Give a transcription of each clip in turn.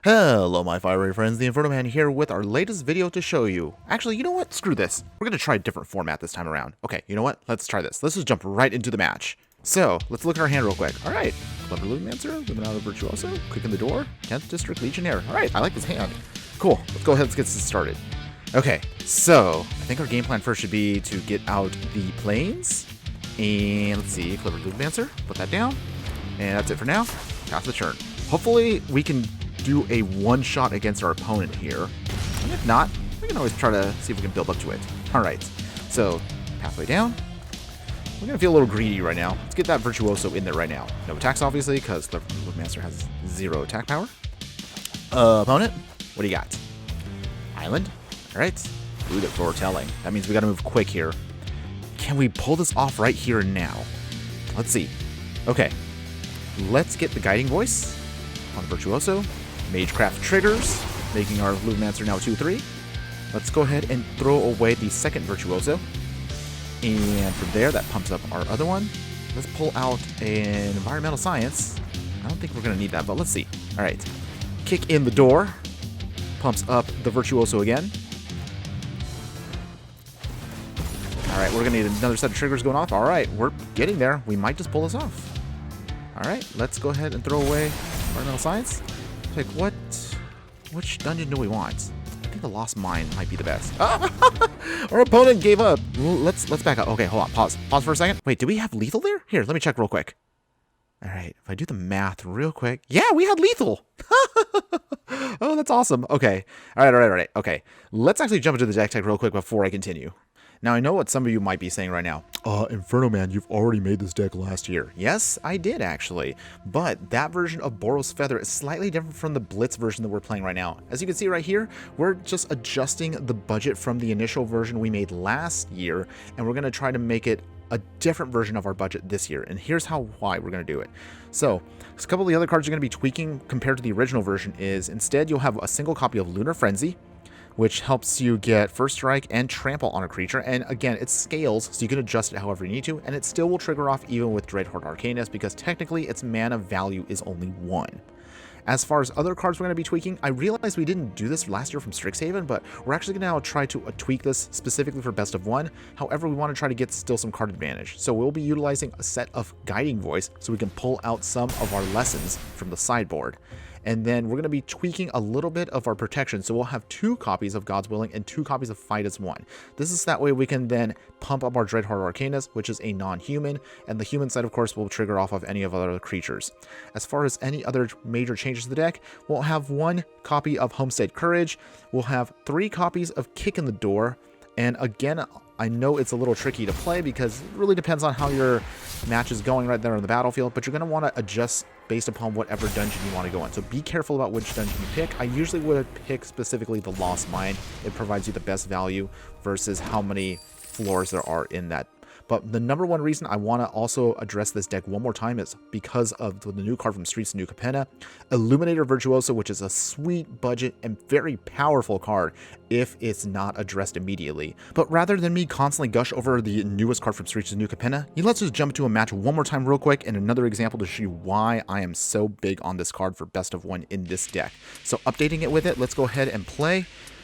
Hello my fiery friends, the Infernoman here with our latest video to show you. Actually, you know what? Screw this. We're going to try a different format this time around. Okay, you know what? Let's try this. Let's just jump right into the match. So, let's look at our hand real quick. Alright, Clever Luminancer, Luminado Virtuoso, Quick in the Door, 10th District Legionnaire. Alright, I like this hand. Cool, let's go ahead and get this started. Okay, so, I think our game plan first should be to get out the planes. And let's see, Clever Luminancer, put that down. And that's it for now. Pass the turn. Hopefully, we can do a one-shot against our opponent here. And if not, we can always try to see if we can build up to it. Alright, so pathway down. We're going to feel a little greedy right now. Let's get that Virtuoso in there right now. No attacks, obviously, because the Master has 0 attack power. Opponent, what do you got? Island. Alright. Ooh, the foretelling. That means we got to move quick here. Can we pull this off right here and now? Let's see. Okay. Let's get the Guiding Voice on Virtuoso. Magecraft triggers, making our Luminancer now 2-3. Let's go ahead and throw away the second Virtuoso. And from there, that pumps up our other one. Let's pull out an Environmental Science. I don't think we're going to need that, but let's see. All right. Kick in the Door. Pumps up the Virtuoso again. All right, we're going to need another set of triggers going off. All right, we're getting there. We might just pull this off. All right, let's go ahead and throw away Environmental Science. Like, which dungeon do we want? I think the Lost Mine might be the best. Our opponent gave up. Let's back up. Okay, hold on. Pause for a second. Wait, do we have lethal there? Here, let me check real quick. All right, if I do the math real quick. Yeah, we had lethal. Oh, that's awesome. Okay. All right. Okay, let's actually jump into the deck tech real quick before I continue. Now, I know what some of you might be saying right now. Infernoman, you've already made this deck last year. Yes, I did actually. But that version of Boros Feather is slightly different from the Blitz version that we're playing right now. As you can see right here, we're just adjusting the budget from the initial version we made last year, and we're going to try to make it a different version of our budget this year. And here's why we're going to do it. So, a couple of the other cards you're going to be tweaking compared to the original version is instead you'll have a single copy of Lunar Frenzy, which helps you get First Strike and Trample on a creature. And again, it scales, so you can adjust it however you need to, and it still will trigger off even with Dreadhorde Arcanist, because technically its mana value is only 1. As far as other cards we're going to be tweaking, I realized we didn't do this last year from Strixhaven, but we're actually going to now try to tweak this specifically for Best of 1. However, we want to try to get still some card advantage. So we'll be utilizing a set of Guiding Voice so we can pull out some of our lessons from the sideboard. And then we're going to be tweaking a little bit of our protection. So we'll have 2 copies of God's Willing and 2 copies of Fight as 1. This is that way we can then pump up our Dreadhorde Arcanist, which is a non-human. And the human side, of course, will trigger off of any of our other creatures. As far as any other major changes to the deck, we'll have 1 copy of Homestead Courage. We'll have 3 copies of Kick in the Door. And again, I know it's a little tricky to play because it really depends on how your match is going right there on the battlefield, but you're going to want to adjust based upon whatever dungeon you want to go in. So be careful about which dungeon you pick. I usually would pick specifically the Lost Mine. It provides you the best value versus how many floors there are in that. But the number one reason I want to also address this deck one more time is because of the new card from Streets of New Capenna, Illuminator Virtuoso, which is a sweet budget and very powerful card if it's not addressed immediately. But rather than me constantly gush over the newest card from Streets of New Capenna, let's just jump to a match one more time real quick and another example to show you why I am so big on this card for Best of 1 in this deck. So updating it with it, let's go ahead and play.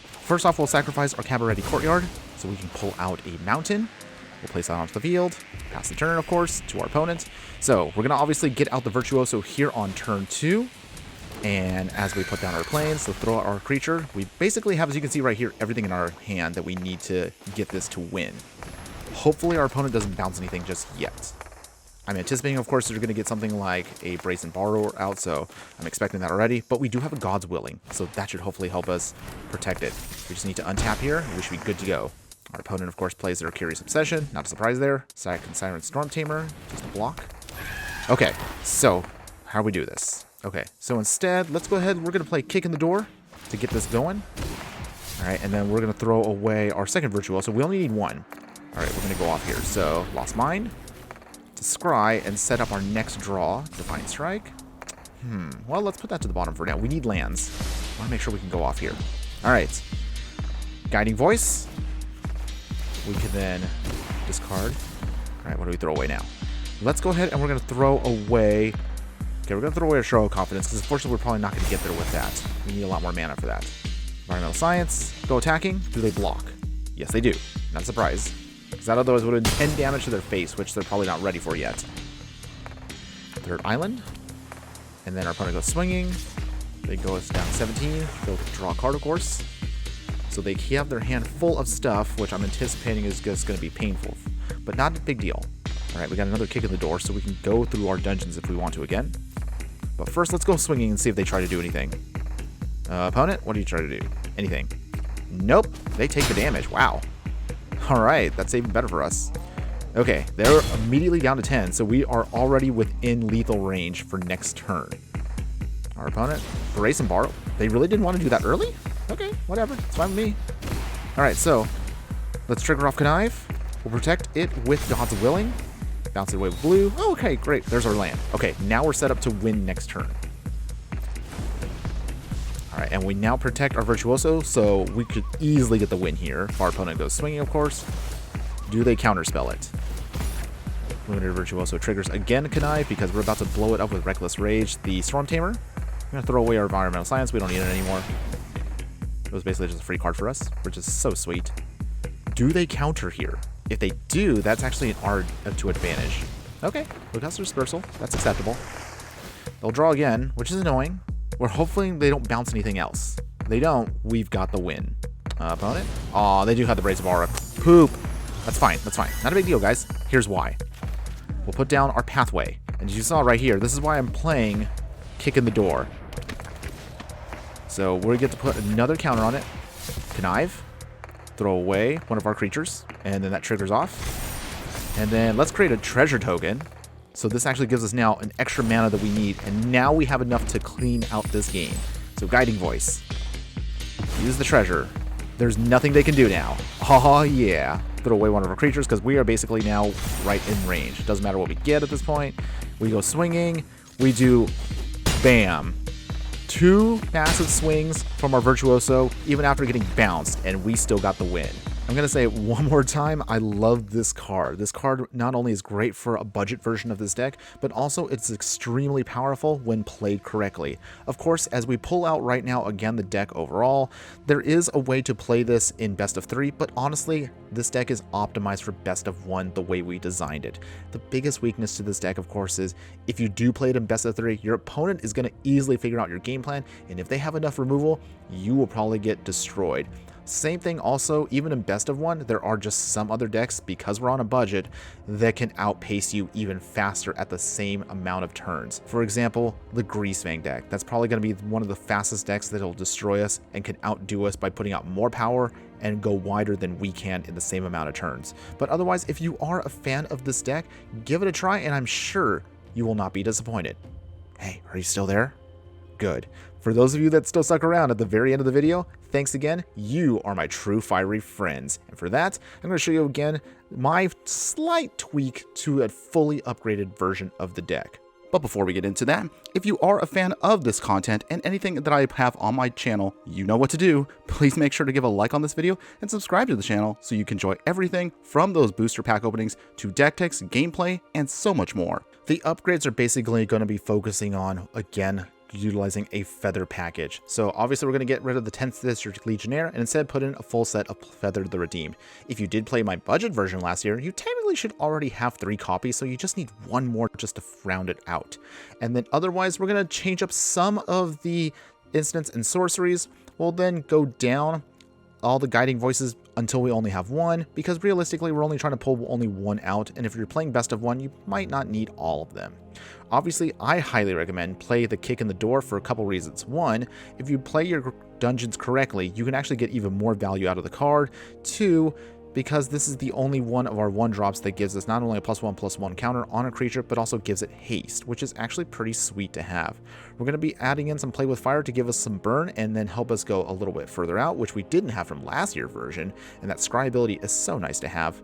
First off, we'll sacrifice our Cabaretti Courtyard so we can pull out a mountain. We'll place that onto the field, pass the turn, of course, to our opponent. So we're going to obviously get out the Virtuoso here on turn 2. And as we put down our planes, so throw out our creature, we basically have, as you can see right here, everything in our hand that we need to get this to win. Hopefully our opponent doesn't bounce anything just yet. I'm anticipating, of course, they're going to get something like a Brazen Borrower out, so I'm expecting that already. But we do have a God's Willing, so that should hopefully help us protect it. We just need to untap here, and we should be good to go. Our opponent, of course, plays their Curious Obsession. Not a surprise there. Second Siren Storm Tamer, just a block. Okay, so how do we do this? Okay, so instead, let's go ahead. We're going to play Kick in the Door to get this going. All right, and then we're going to throw away our second Virtuoso. We only need 1. All right, we're going to go off here. So Lost Mine to scry and set up our next draw, Divine Strike. Well, let's put that to the bottom for now. We need lands. I want to make sure we can go off here. All right, Guiding Voice. We can then discard. All right, what do we throw away now? Let's go ahead and we're going to throw away Okay, we're going to throw away our Show of Confidence because unfortunately we're probably not going to get there with that. We need a lot more mana for that. Environmental Science. Go attacking. Do they block? Yes, they do. Not a surprise. Because that otherwise would have been 10 damage to their face, which they're probably not ready for yet. Third Island. And then our opponent goes swinging. They go down 17. They'll draw a card, of course. So they have their hand full of stuff, which I'm anticipating is just going to be painful. But not a big deal. Alright, we got another kick in the door, so we can go through our dungeons if we want to again. But first, let's go swinging and see if they try to do anything. Opponent, what do you try to do? Anything? Nope. They take the damage. Wow. Alright, that's even better for us. Okay, they're immediately down to 10, so we are already within lethal range for next turn. Our opponent, Boros and Borrow. They really didn't want to do that early? Okay, whatever. It's fine with me. Alright, so let's trigger off Connive. We'll protect it with God's Willing. Bounce it away with blue. Oh, okay, great. There's our land. Okay, now we're set up to win next turn. Alright, and we now protect our Virtuoso, so we could easily get the win here. If our opponent goes swinging, of course. Do they counterspell it? Limited Virtuoso triggers again Connive because we're about to blow it up with Reckless Rage. The Storm Tamer. I'm going to throw away our Environmental Science. We don't need it anymore. It was basically just a free card for us, which is so sweet. Do they counter here? If they do, that's actually an R2 advantage. Okay, Lucas Dispersal. That's acceptable. They'll draw again, which is annoying. We're hoping they don't bounce anything else. If they don't, we've got the win. Opponent? Aw, they do have the Brace of Aura. Poop. That's fine. That's fine. Not a big deal, guys. Here's why. We'll put down our Pathway. And as you saw right here, this is why I'm playing Kick in the Door. So we get to put another counter on it. Connive. Throw away one of our creatures. And then that triggers off. And then let's create a treasure token. So this actually gives us now an extra mana that we need. And now we have enough to clean out this game. So Guiding Voice. Use the treasure. There's nothing they can do now. Oh yeah. Throw away one of our creatures because we are basically now right in range. Doesn't matter what we get at this point. We go swinging. We do bam. 2 massive swings from our Virtuoso, even after getting bounced, and we still got the win. I'm going to say it one more time, I love this card. This card not only is great for a budget version of this deck, but also it's extremely powerful when played correctly. Of course, as we pull out right now, again, the deck overall, there is a way to play this in best of 3, but honestly, this deck is optimized for best of 1 the way we designed it. The biggest weakness to this deck, of course, is if you do play it in best of 3, your opponent is going to easily figure out your game plan, and if they have enough removal, you will probably get destroyed. Same thing also, even in best of 1, there are just some other decks, because we're on a budget, that can outpace you even faster at the same amount of turns. For example, the Greasefang deck. That's probably going to be one of the fastest decks that'll destroy us and can outdo us by putting out more power and go wider than we can in the same amount of turns. But otherwise, if you are a fan of this deck, give it a try and I'm sure you will not be disappointed. Hey, are you still there? Good. For those of you that still stuck around at the very end of the video, thanks again. You are my true fiery friends. And for that, I'm going to show you again my slight tweak to a fully upgraded version of the deck. But before we get into that, if you are a fan of this content and anything that I have on my channel, you know what to do. Please make sure to give a like on this video and subscribe to the channel so you can enjoy everything from those booster pack openings to deck techs, gameplay, and so much more. The upgrades are basically going to be focusing on, again, utilizing a feather package. So obviously we're going to get rid of the 10th District Legionnaire and instead put in a full set of Feather the Redeemed. If you did play my budget version last year, you technically should already have 3 copies, so you just need 1 more just to round it out. And then otherwise, we're going to change up some of the instants and sorceries. We'll then go down all the Guiding Voices until we only have 1, because realistically we're only trying to pull only 1 out, and if you're playing best of 1, you might not need all of them. Obviously, I highly recommend play the Kick in the Door for a couple reasons. 1, if you play your dungeons correctly, you can actually get even more value out of the card. 2, because this is the only one of our 1-drops that gives us not only a +1/+1 counter on a creature, but also gives it haste, which is actually pretty sweet to have. We're going to be adding in some Play with Fire to give us some burn and then help us go a little bit further out, which we didn't have from last year's version, and that scry ability is so nice to have.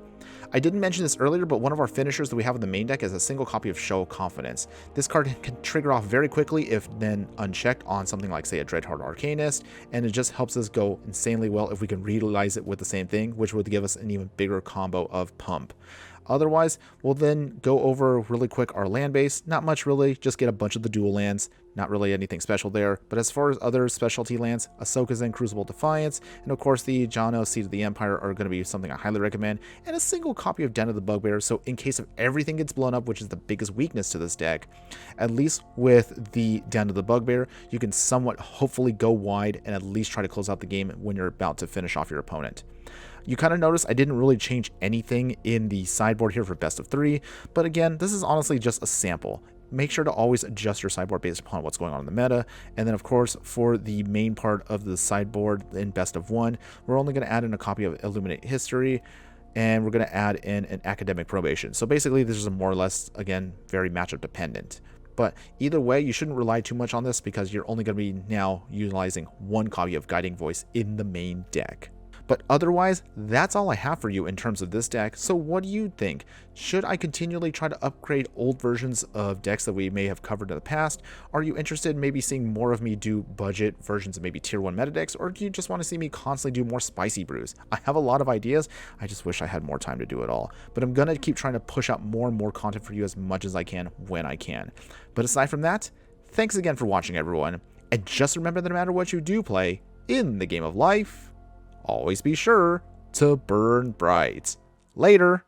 I didn't mention this earlier, but one of our finishers that we have in the main deck is a single copy of Show Confidence. This card can trigger off very quickly if then unchecked on something like, say, a Dreadheart Arcanist, and it just helps us go insanely well if we can reutilize it with the same thing, which would give us an even bigger combo of Pump. Otherwise, we'll then go over really quick our land base. Not much really, just get a bunch of the dual lands. Not really anything special there. But as far as other specialty lands, Ahsoka's Zen Crucible Defiance, and of course the Jano Seed of the Empire are going to be something I highly recommend, and a single copy of Den of the Bugbear, so in case of everything gets blown up, which is the biggest weakness to this deck, at least with the Den of the Bugbear, you can somewhat hopefully go wide and at least try to close out the game when you're about to finish off your opponent. You kind of notice I didn't really change anything in the sideboard here for best of 3, but again, this is honestly just a sample. Make sure to always adjust your sideboard based upon what's going on in the meta, and then of course for the main part of the sideboard in best of 1, we're only going to add in a copy of Illuminate History, and we're going to add in an Academic Probation. So basically this is a more or less, again, very matchup dependent. But either way, you shouldn't rely too much on this because you're only going to be now utilizing one copy of Guiding Voice in the main deck. But otherwise, that's all I have for you in terms of this deck. So what do you think? Should I continually try to upgrade old versions of decks that we may have covered in the past? Are you interested in maybe seeing more of me do budget versions of maybe tier 1 meta decks? Or do you just want to see me constantly do more spicy brews? I have a lot of ideas. I just wish I had more time to do it all. But I'm going to keep trying to push out more and more content for you as much as I can when I can. But aside from that, thanks again for watching, everyone. And just remember that no matter what you do play in the game of life, always be sure to burn bright. Later.